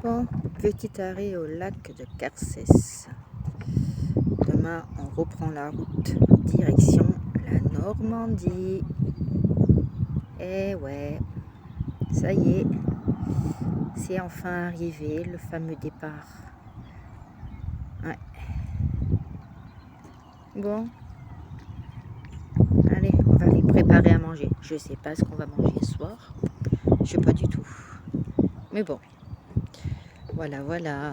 Bon, petit arrêt au lac de Carcès. Demain, on reprend la route direction la Normandie. Eh ouais, ça y est, c'est enfin arrivé, le fameux départ. Ouais. Bon, allez, on va aller préparer à manger. Je sais pas ce qu'on va manger ce soir, je sais pas du tout. Mais bon, voilà, voilà.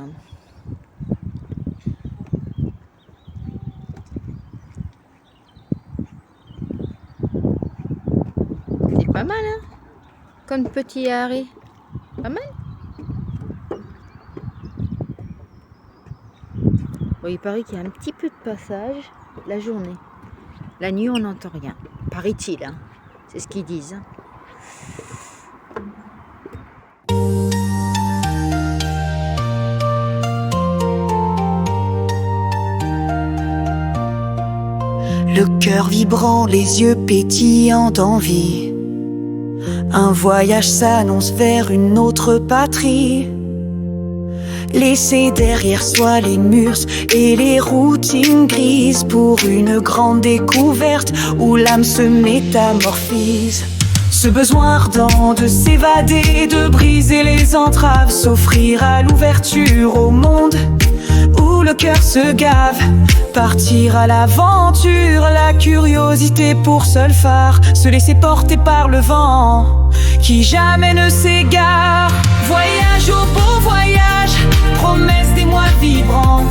C'est pas mal, hein, comme petit arrêt. Pas mal. Bon, il paraît qu'il y a un petit peu de passage la journée. La nuit, on n'entend rien. Paraît-il, hein. C'est ce qu'ils disent. Hein. Le cœur vibrant, les yeux pétillants d'envie. Un voyage s'annonce vers une autre patrie. Laisser derrière soi les murs et les routines grises pour une grande découverte où l'âme se métamorphise. Ce besoin ardent de s'évader, de briser les entraves, s'offrir à l'ouverture au monde où le cœur se gave. Partir à l'aventure, la curiosité pour seul phare, se laisser porter par le vent qui jamais ne s'égare. Voyage au beau voyage, promesse des mois vibrants,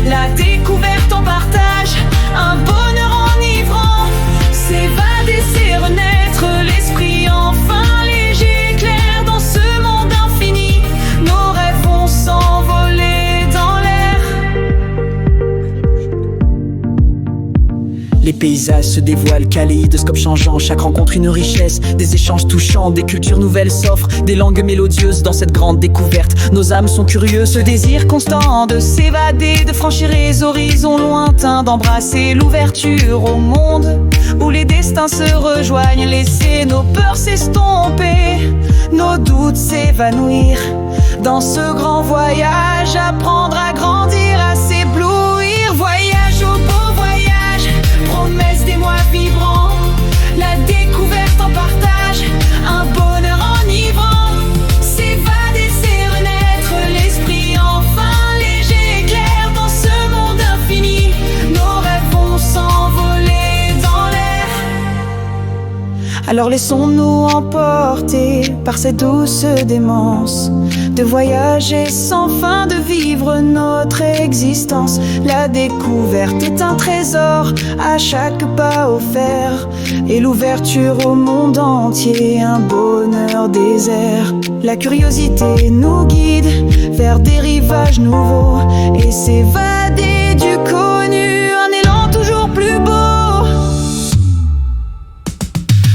la découverte en partage, un bonheur enivrant. S'évader, c'est renaître, l'esprit enfin léger, clair dans ce monde infini. Nos rêves vont s'envoler dans l'air. Les paysages se dévoilent, kaléidoscope changeant, chaque rencontre une richesse, des échanges touchants, des cultures nouvelles s'offrent, des langues mélodieuses dans cette grande découverte. Nos âmes sont curieuses, ce désir constant de s'évader, de franchir les horizons lointains, d'embrasser l'ouverture au monde où les destins se rejoignent, laisser nos peurs s'estomper, nos doutes s'évanouir. Dans ce grand voyage, apprendre à grandir, à s'éblouir. Voyage au beau voyage, promesse des mois vibrants, la découverte en partage, un bonheur enivrant. S'évader, c'est renaître, l'esprit enfin léger, clair dans ce monde infini. Nos rêves vont s'envoler dans l'air. Alors laissons-nous emporter par cette douce démence, de voyager sans fin, de vivre notre existence. La découverte est un trésor à chaque pas offert, et l'ouverture au monde entier un bonheur désert. La curiosité nous guide vers des rivages nouveaux, et s'évader du connu, un élan toujours plus beau.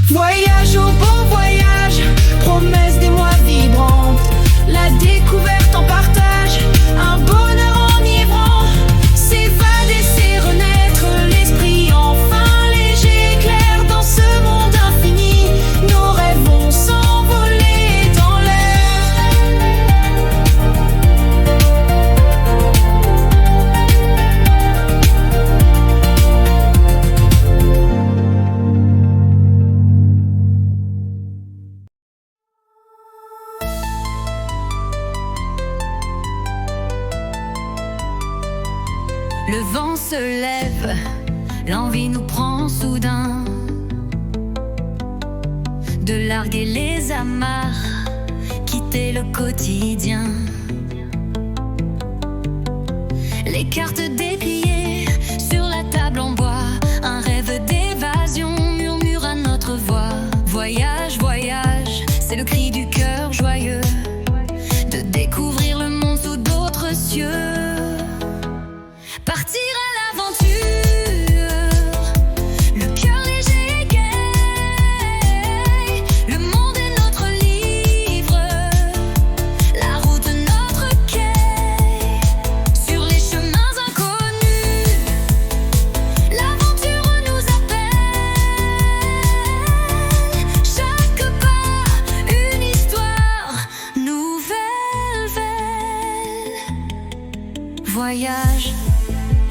Voyage au beau voyage, promesse des mois vibrants, la découverte en partage, un bonheur enivrant. S'évader, c'est renaître, l'esprit enfin léger, clair dans ce monde infini. Nos rêves vont s'envoler dans Le vent se lève, l'envie nous prend soudain de larguer les amarres, quitter le quotidien. Les cartes dépliées sur la table en bois, un rêve d'évasion murmure à notre voix. Voyage, voyage, c'est le cri du cœur joyeux, de découvrir le monde sous d'autres cieux. Partir à l'aventure, le cœur léger et gai, le monde est notre livre, la route notre quai, sur les chemins inconnus.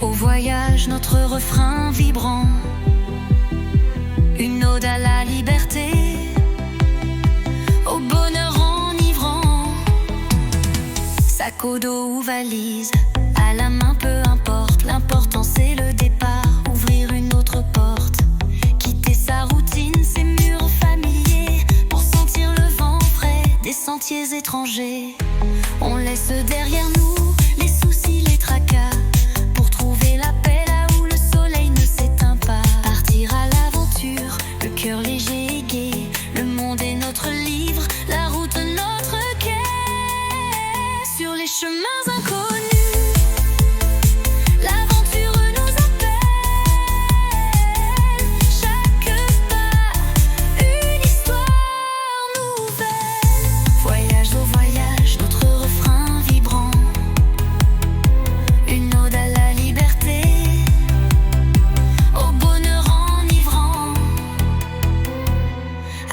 au voyage, notre refrain vibrant. Une ode à la liberté, au bonheur enivrant. Sac au dos ou valise, à la main peu importe. L'important c'est le départ, ouvrir une autre porte. Quitter sa routine, ses murs familiers, pour sentir le vent frais des sentiers étrangers. On laisse derrière nous les soucis, les tracas, pour trouver la paix là où le soleil ne s'éteint pas. Partir à l'aventure, le cœur léger et gai. Le monde est notre livre, la route notre quai. Sur les chemins inconnus, l'aventure nous appelle. Chaque pas, une histoire nouvelle. Voyage au voyage, notre refrain vibrant. Une ode à la liberté, au bonheur enivrant.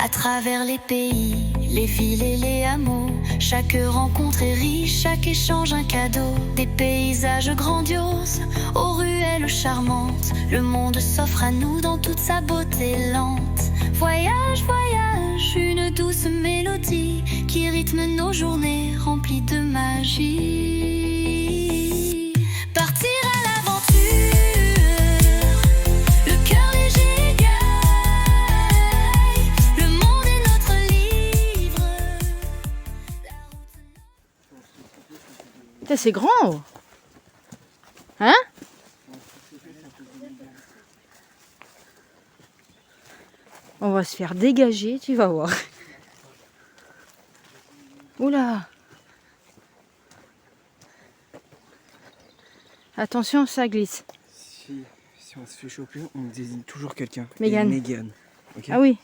À travers les pays, les villes et les hameaux, chaque rencontre est riche, chaque échange un cadeau. Des paysages grandioses, aux ruelles charmantes. Le monde s'offre à nous dans toute sa beauté lente. Voyage, voyage, une douce mélodie qui rythme nos journées remplies de magie. Partir à l'aventure, le cœur léger et gai. Le monde est notre livre. Putain, c'est grand. Oh. Hein? On va se faire dégager, tu vas voir. Oula. Attention, ça glisse. Si on se fait choper, on désigne toujours quelqu'un. Mégane. Et Mégane. Ok. Ah oui.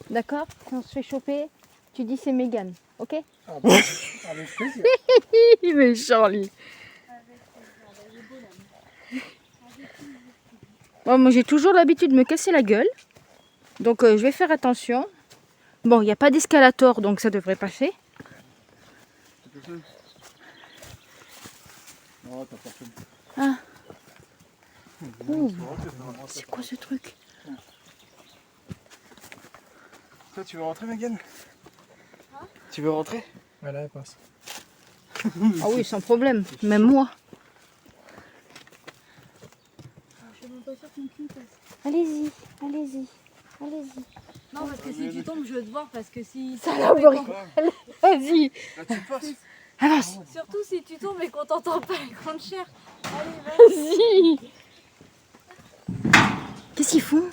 D'accord, si on se fait choper, tu dis c'est Mégane, ok? Avec plaisir. Il est méchant, lui. Bon, moi j'ai toujours l'habitude de me casser la gueule. Donc je vais faire attention. Bon, il n'y a pas d'escalator, donc ça devrait passer. Non, t'as personne. Ah. Ouh. C'est quoi ce truc? Toi, tu veux rentrer, Mégane? Tu veux rentrer? Voilà, elle passe. Ah oui, sans problème. Même moi. Allez-y, allez-y, allez-y. Non, parce que si tu tombes, je veux te voir. Parce que si. Ça la brûle. Vas-y. Là, tu passes. Avance. Surtout si tu tombes et qu'on t'entend pas et qu'on te cherche. Allez, Vas-y. Qu'est-ce qu'ils font?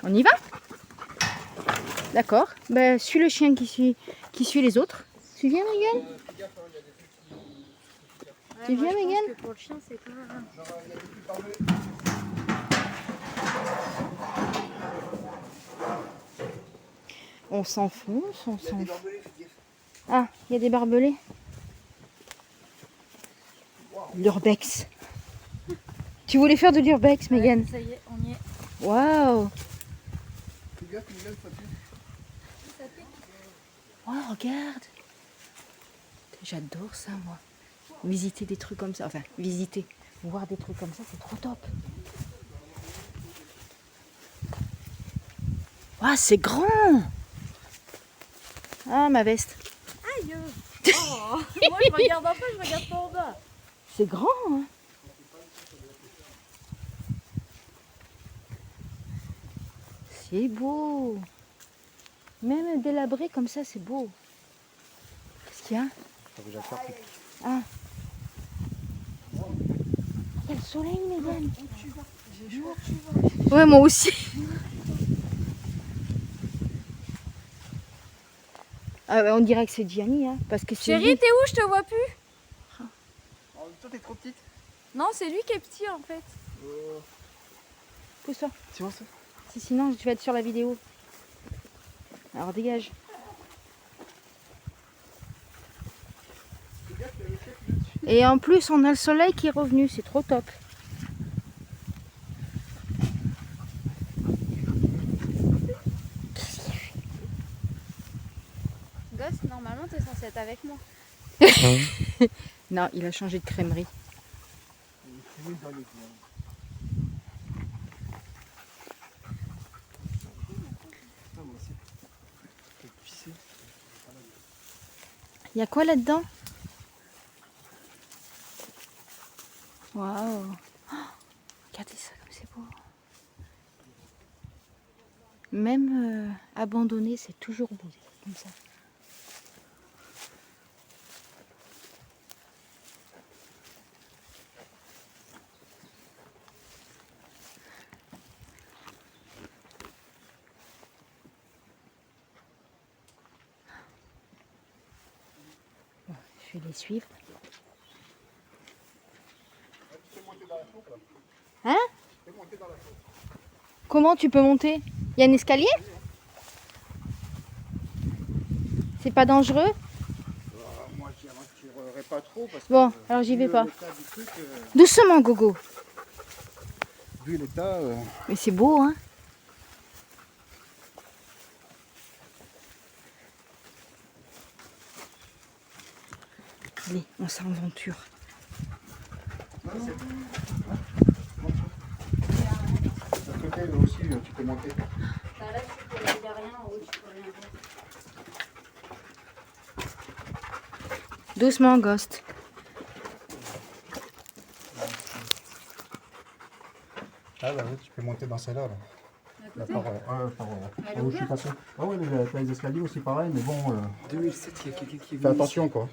On y va? D'accord. Ben, suis le chien qui suit les autres. Tu viens, Mégane? Tu viens, Mégane? pour le chien, c'est pas. On s'enfonce, on s'enfonce. Ah, il y a des barbelés. L'urbex. Tu voulais faire de l'urbex, Mégane? Ça y est, on y est. Waouh! Oh, regarde! J'adore ça, moi. Visiter des trucs comme ça. Enfin, visiter. Voir des trucs comme ça, c'est trop top. Ah, c'est grand! Ah, ma veste. Aïe! Oh, moi, je regarde un peu, je regarde pas en bas. C'est grand, hein? C'est beau. Même délabré comme ça, c'est beau. Qu'est-ce qu'il y a? Ah. Il y a le soleil, Mégane. Ouais, moi aussi. Ah, bah, on dirait que c'est Gianni, hein, parce que c'est Chérie, lui. t'es où? Je te vois plus. En même temps, t'es trop petite. Non, c'est lui qui est petit en fait. Pousse-toi. Tu vois ça? Sinon, je vais être sur la vidéo. Alors, dégage. Et en plus, on a le soleil qui est revenu. C'est trop top. gosse, normalement t'es censé être avec moi. Non, il a changé de crèmerie. Il y a quoi là-dedans? Waouh! Oh, regardez ça comme c'est beau. Même abandonné, c'est toujours beau comme ça. Bon, je vais les suivre. Hein? Comment tu peux monter? Il y a un escalier? C'est pas dangereux? Moi je tirerai pas trop parce que Bon, alors j'y vais pas. l'état du truc, Doucement, Gogo. vu l'état, Mais c'est beau, hein? Allez, on s'aventure. de côté aussi tu peux monter. Bah là, il n'y a rien en haut, tu peux rien voir. Doucement, Ghost. Ah bah oui, tu peux monter dans celle-là. Là. À côté? Où je suis passé. Ah ouais, mais t'as les escaliers aussi pareil, mais bon. 2007, il y a quelqu'un qui est Fais venu. attention quoi.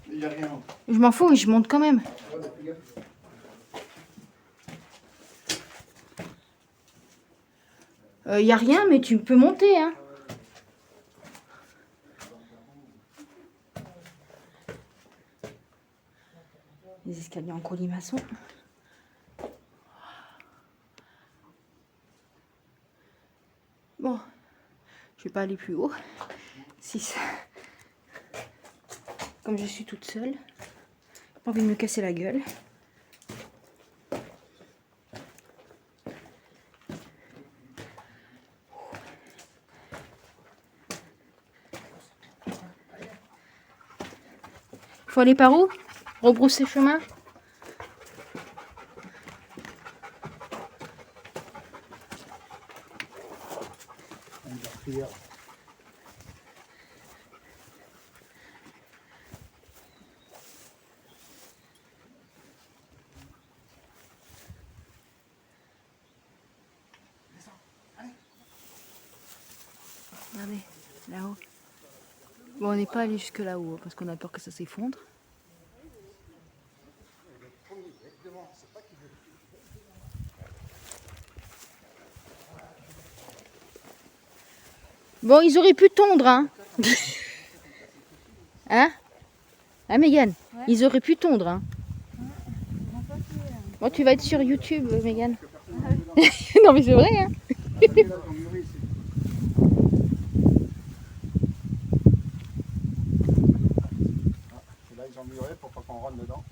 Il n'y a rien. Je m'en fous, mais je monte quand même. Il n'y a rien, mais tu peux monter, hein. Les escaliers en colimaçon. Bon, je vais pas aller plus haut. 6. Comme je suis toute seule, j'ai pas envie de me casser la gueule. Faut aller par où? Rebrousser chemin? Regardez, là-haut. Bon, on n'est pas allé jusque là-haut, hein, parce qu'on a peur que ça s'effondre. Bon, ils auraient pu tondre, hein. Hein? Hein, Mégane? Ouais. Ils auraient pu tondre, hein. Bon, tu vas être sur YouTube, Mégane. Non, mais c'est vrai, hein. Là ils ont muré pour pas qu'on rentre dedans.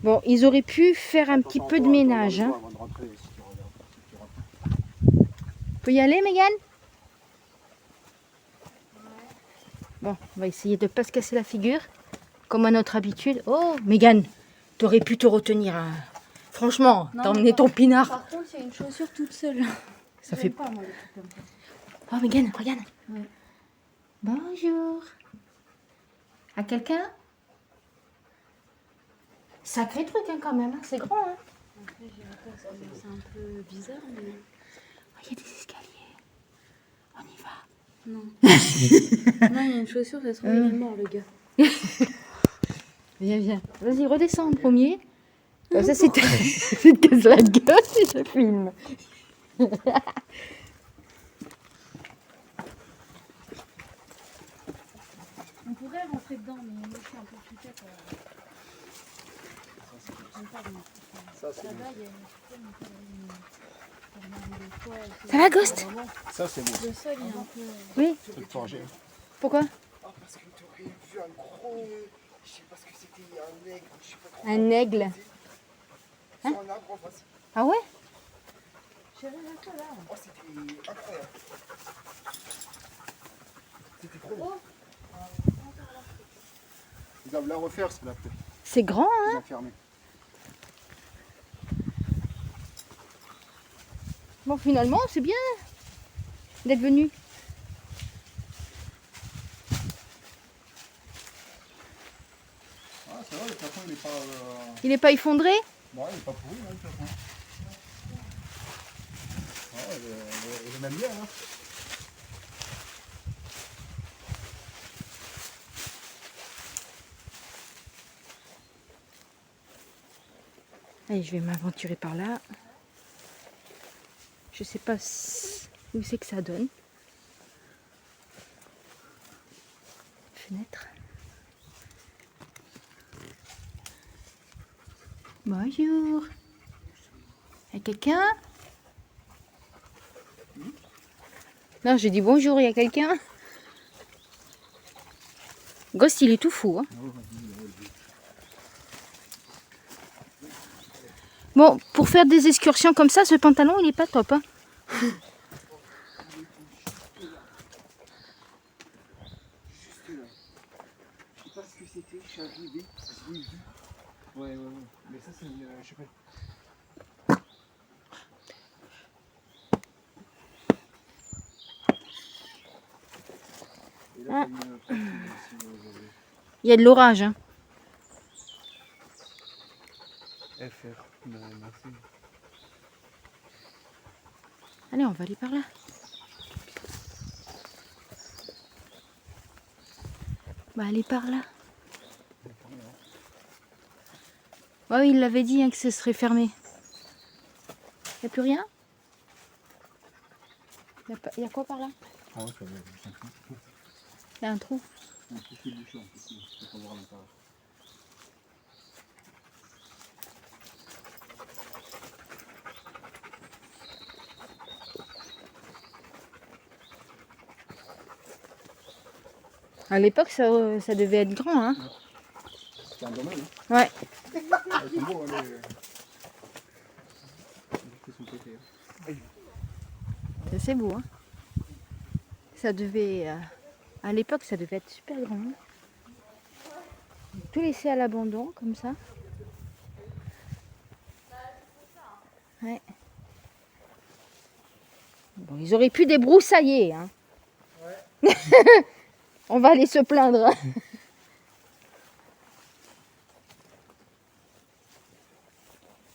Bon, ils auraient pu faire un petit peu de ménage, hein. Avant de rentrer, si tu regardes, si tu rentres. Peut y aller, Mégane? Bon, on va essayer de ne pas se casser la figure, comme à notre habitude. Oh, Mégane, t'aurais pu te retenir, hein. Franchement, Non, t'as mais emmené ton pinard. Par contre, il y a une chaussure toute seule. Ça J'aime fait... pas, moi, les trucs comme ça. Oh, Mégane, regarde. Ouais. Bonjour. À quelqu'un? Sacré truc, hein, quand même, hein. C'est grand, hein. Après, j'ai peur, c'est un peu bizarre, mais Oh, il y a des escaliers. On y va. non. Non, il y a une chaussure, ça se trouve, il est mort, le gars. Viens, viens. Vas-y, redescends en premier. Comme ça, c'est te casse la gueule si je filme. On pourrait rentrer dedans, mais moi, je suis un peu plus tête. J'aime pas vraiment. Là-bas, il y a une Ça va, Ghost? Ça c'est beau. Le sol, il est un peu... Oui. Truc forgé. Pourquoi? Parce que j'avais vu un gros, je sais pas ce que c'était, un aigle, je sais pas trop. Un aigle. Sur un arbre en face. Ah ouais? Oh, c'était incroyable. C'était trop beau. Ils doivent la refaire, c'est là peut-être. C'est grand, hein? Ils ont fermé. Bon, finalement, c'est bien d'être venu. Ah, c'est vrai, le plafond il est pas. Il est pas effondré? Bon, il est pas pourri, hein, le plafond. Ah, elle est même bien, hein. Allez, je vais m'aventurer par là. Je sais pas où c'est que ça donne. Fenêtre. Bonjour. Il y a quelqu'un? Non, j'ai dit bonjour, il y a quelqu'un? Ghost, il est tout fou, hein. Bon, pour faire des excursions comme ça, ce pantalon, il est pas top, hein. Juste là. Je sais pas ce que c'était, je suis arrivé, je l'ai vu. Ouais. Mais ça, c'est une. Je sais pas. Et là, c'est une partie ici, aujourd'hui. Il y a de l'orage, hein. FR, merci. Allez, on va aller par là. On va aller par là. Ouais, oui, il l'avait dit hein, que ce serait fermé. Il n'y a plus rien? Il y a quoi par là? Ah ouais, ça va, c'est un trou. Il y a un trou. Un trou qui est bouché en plus, il faut voir l'intérieur. À l'époque, ça devait être grand, hein? C'est un domaine, hein? Ouais. Ah, ils sont beaux, hein, ils sont pétés, hein. C'est beau, hein? Ça devait... à l'époque, ça devait être super grand. Tout laissé à l'abandon, comme ça. Ouais. Bon, ils auraient pu débroussailler, hein? Ouais. On va aller se plaindre.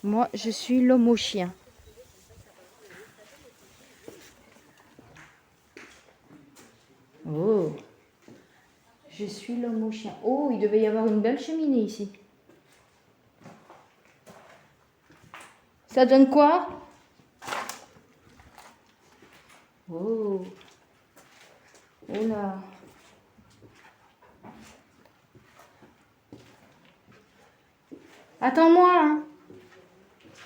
Moi, je suis l'homme au chien. Oh, je suis l'homme au chien. Oh, il devait y avoir une belle cheminée ici. Ça donne quoi? Oh, oh là. Attends-moi, hein.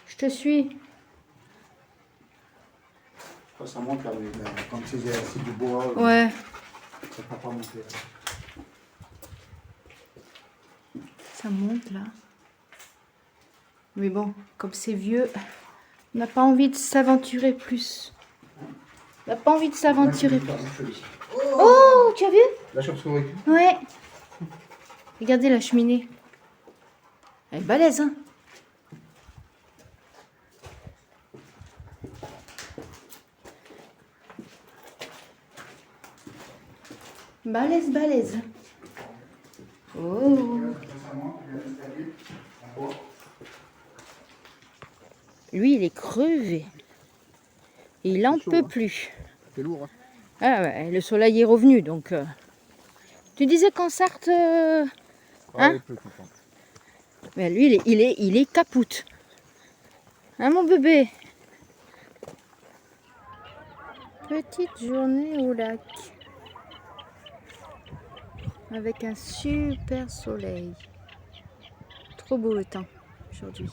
Je te suis. Ça monte là, mais comme c'est du bois, Ouais. ça ne peut pas monter. Ça monte là. Mais bon, comme c'est vieux, on n'a pas envie de s'aventurer plus. On n'a pas envie de s'aventurer plus. Oh, tu as vu? La chauve-souris. Ouais. Regardez la cheminée. Elle est balèze, hein? Balèze, balèze. Oh. Lui, il est crevé. Il en peut plus. C'est lourd, hein? Ah ouais, le soleil est revenu, donc... Tu disais qu'en Sarthe... hein? Il peut tout prendre. Mais lui, il est capoute. Hein, mon bébé? Petite journée au lac. Avec un super soleil. Trop beau le temps aujourd'hui.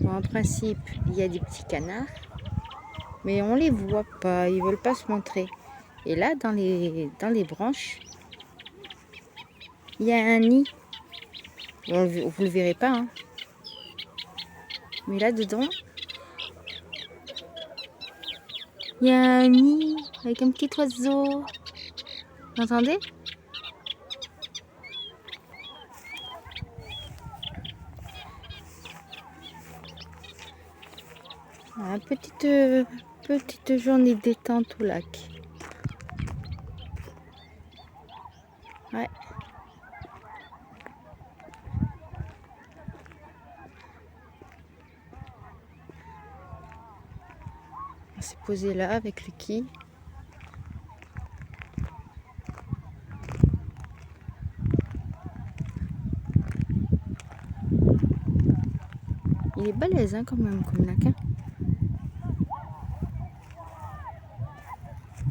Bon, en principe, il y a des petits canards. Mais on les voit pas, ils veulent pas se montrer. Et là, dans les branches, il y a un nid. Bon, vous le verrez pas, hein. Mais là dedans, il y a un nid avec un petit oiseau. Vous entendez? Voilà, petite journée détente au lac. Ouais. On s'est posé là avec Lucky. Il est balèze hein, quand même comme lac. Hein.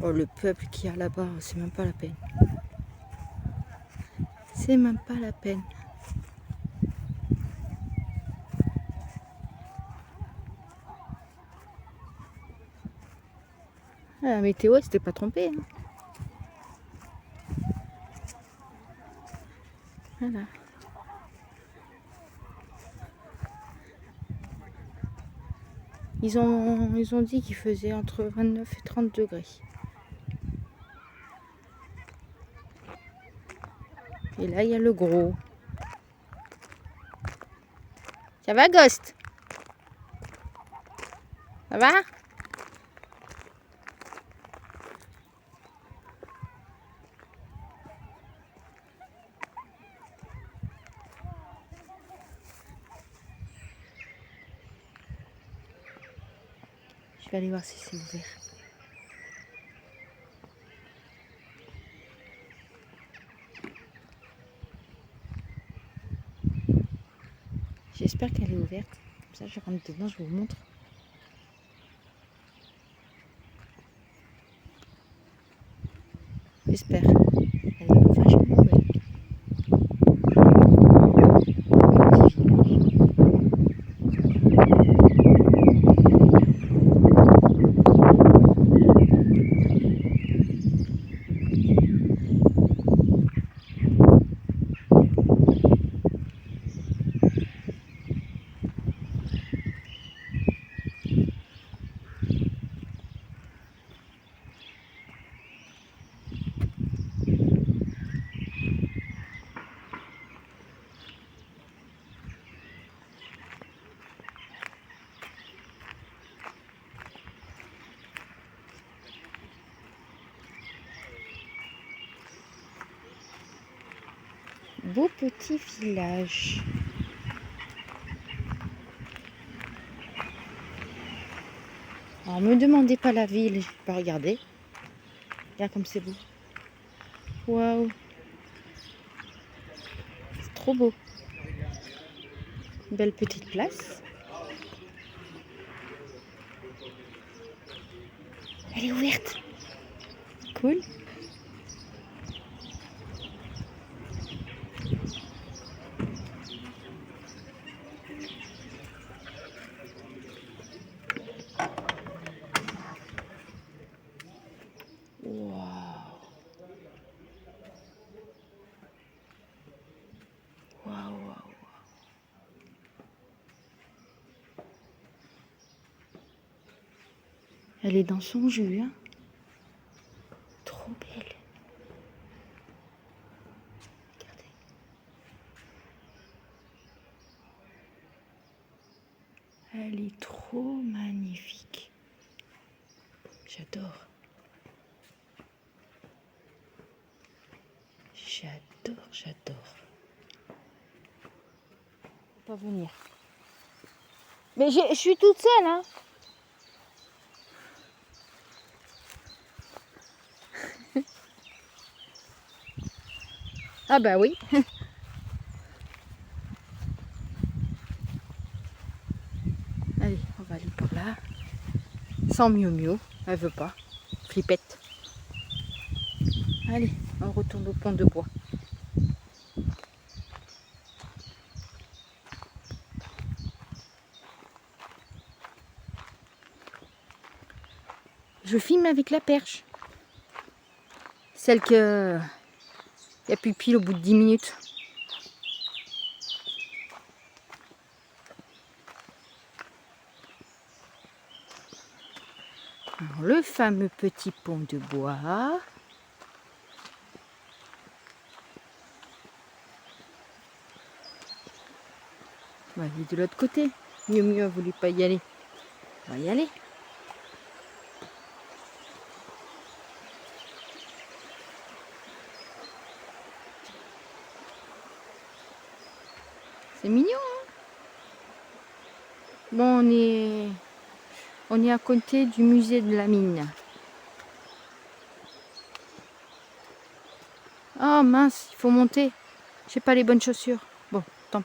Oh le peuple qu'il y a là-bas, c'est même pas la peine. C'est même pas la peine. Ah, la météo, elle s'était pas trompée. Hein. Voilà. Ils ont dit qu'il faisait entre 29 et 30 degrés. Et là, il y a le gros. Ça va, Ghost? Ça va? Je vais aller voir si c'est ouvert. J'espère qu'elle est ouverte. Comme ça, je rentre dedans, je vous montre. J'espère. Elle est vachement belle. Beau petit village. Alors, me demandez pas la ville, je vais pas regarder. Regarde comme c'est beau. Waouh. C'est trop beau. Une belle petite place. Elle est ouverte. Cool. Elle est dans son jus, hein. Trop belle. Regardez. Elle est trop magnifique. J'adore. J'adore, j'adore. Faut pas venir. Mais je suis toute seule, hein. Ah bah oui. Allez, on va aller par là. Sans miau-miau, elle veut pas. Flippette. Allez, on retourne au pont de bois. Je filme avec la perche. Celle que il y a pupille au bout de 10 minutes. Alors, le fameux petit pont de bois. On va aller de l'autre côté. Miu Miu a voulu pas y aller. On va y aller. C'est mignon, hein? Bon, on est à côté du musée de la mine. Oh mince, il faut monter. J'ai pas les bonnes chaussures.